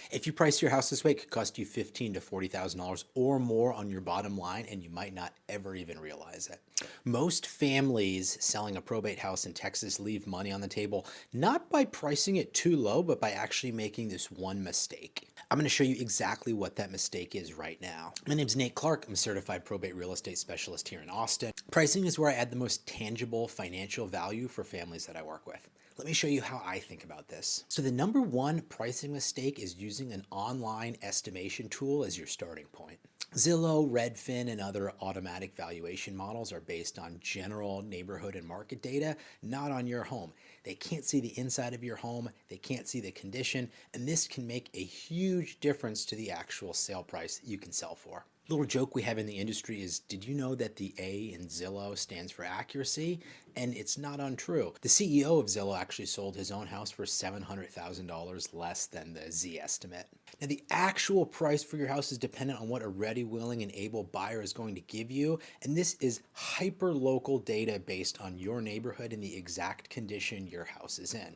If you price your house this way, it could cost you $15,000 to $40,000 or more on your bottom line, and you might not ever even realize it. Most families selling a probate house in Texas leave money on the table, not by pricing it too low, but by actually making this one mistake. I'm going to show you exactly what that mistake is right now. My name's Nate Clark. I'm a certified probate real estate specialist here in Austin. Pricing is where I add the most tangible financial value for families that I work with. Let me show you how I think about this. So the number one pricing mistake is using an online estimation tool as your starting point. Zillow, Redfin, and other automatic valuation models are based on general neighborhood and market data, not on your home. They can't see the inside of your home, they can't see the condition, and this can make a huge difference to the actual sale price that you can sell for. Little joke we have in the industry is, did you know that the A in Zillow stands for accuracy? And it's not untrue. The CEO of Zillow actually sold his own house for $700,000 less than the Z estimate. Now, the actual price for your house is dependent on what a ready, willing, and able buyer is going to give you, and this is hyper-local data based on your neighborhood and the exact condition your house is in.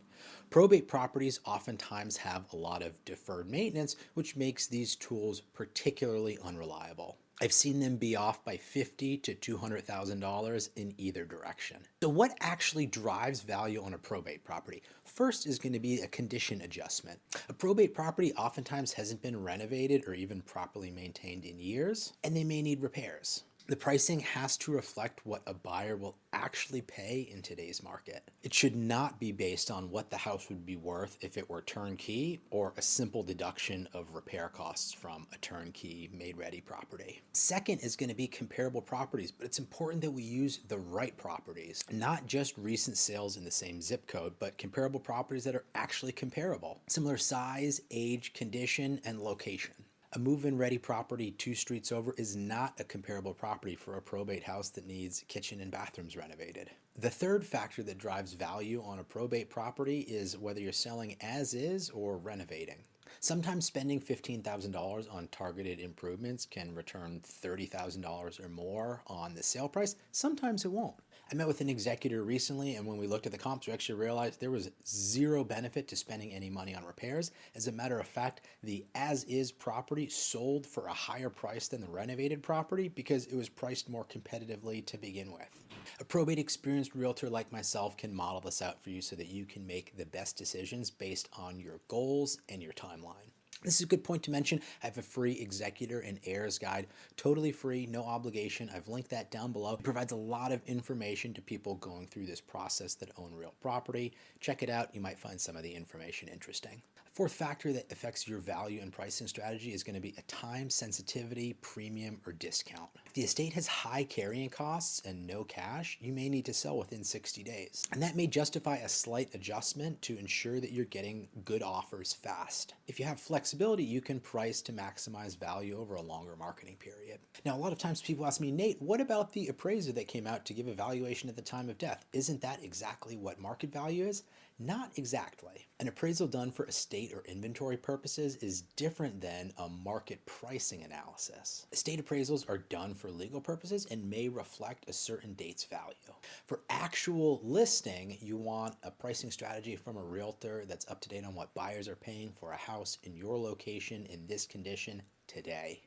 Probate properties oftentimes have a lot of deferred maintenance, which makes these tools particularly unreliable. I've seen them be off by $50,000 to $200,000 in either direction. So what actually drives value on a probate property? First is going to be a condition adjustment. A probate property oftentimes hasn't been renovated or even properly maintained in years, and they may need repairs. The pricing has to reflect what a buyer will actually pay in today's market. It should not be based on what the house would be worth if it were turnkey or a simple deduction of repair costs from a turnkey made-ready property. Second is going to be comparable properties, but it's important that we use the right properties, not just recent sales in the same zip code, but comparable properties that are actually comparable. Similar size, age, condition, and location. A move-in ready property 2 streets over is not a comparable property for a probate house that needs kitchen and bathrooms renovated. The third factor that drives value on a probate property is whether you're selling as is or renovating. Sometimes spending $15,000 on targeted improvements can return $30,000 or more on the sale price. Sometimes it won't. I met with an executor recently, and when we looked at the comps, we actually realized there was zero benefit to spending any money on repairs. As a matter of fact, the as-is property sold for a higher price than the renovated property because it was priced more competitively to begin with. A probate experienced realtor like myself can model this out for you so that you can make the best decisions based on your goals and your timeline. This is a good point to mention. I have a free executor and heirs guide, totally free, no obligation. I've linked that down below. It provides a lot of information to people going through this process that own real property. Check it out. You might find some of the information interesting. Fourth factor that affects your value and pricing strategy is going to be a time sensitivity, premium, or discount. If the estate has high carrying costs and no cash, you may need to sell within 60 days. And that may justify a slight adjustment to ensure that you're getting good offers fast. If you have flexibility, you can price to maximize value over a longer marketing period. Now, a lot of times people ask me, Nate, what about the appraiser that came out to give a valuation at the time of death? Isn't that exactly what market value is? Not exactly. An appraisal done for estate or inventory purposes is different than a market pricing analysis. Estate appraisals are done for legal purposes and may reflect a certain date's value. For actual listing, you want a pricing strategy from a realtor that's up to date on what buyers are paying for a house in your location in this condition today.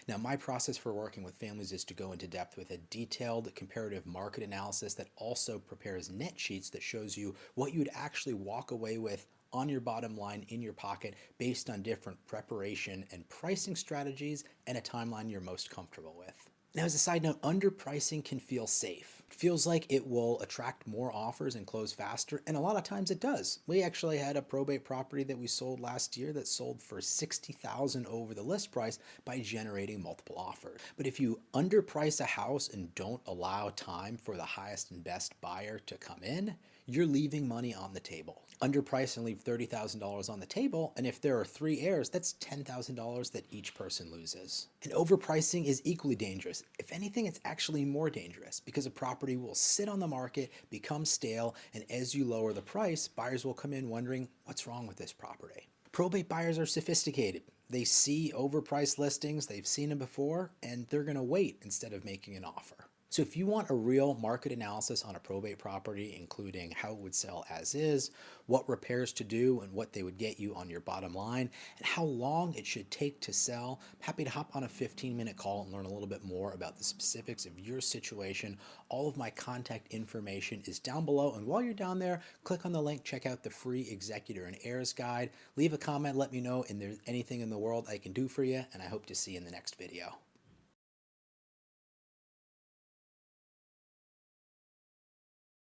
Now, my process for working with families is to go into depth with a detailed comparative market analysis that also prepares net sheets that shows you what you would actually walk away with on your bottom line in your pocket based on different preparation and pricing strategies and a timeline you're most comfortable with. Now, as a side note, underpricing can feel safe. It feels like it will attract more offers and close faster, and a lot of times it does. We actually had a probate property that we sold last year that sold for $60,000 over the list price by generating multiple offers. But if you underprice a house and don't allow time for the highest and best buyer to come in, you're leaving money on the table. Underprice and leave $30,000 on the table, and if there are 3 heirs, that's $10,000 that each person loses. And overpricing is equally dangerous. If anything, it's actually more dangerous because a property will sit on the market, become stale, and as you lower the price, buyers will come in wondering, what's wrong with this property? Probate buyers are sophisticated. They see overpriced listings, they've seen them before, and they're going to wait instead of making an offer. So if you want a real market analysis on a probate property, including how it would sell as is, what repairs to do and what they would get you on your bottom line, and how long it should take to sell, I'm happy to hop on a 15-minute call and learn a little bit more about the specifics of your situation. All of my contact information is down below, and while you're down there, click on the link, check out the free executor and heirs guide, leave a comment, let me know if there's anything in the world I can do for you, and I hope to see you in the next video.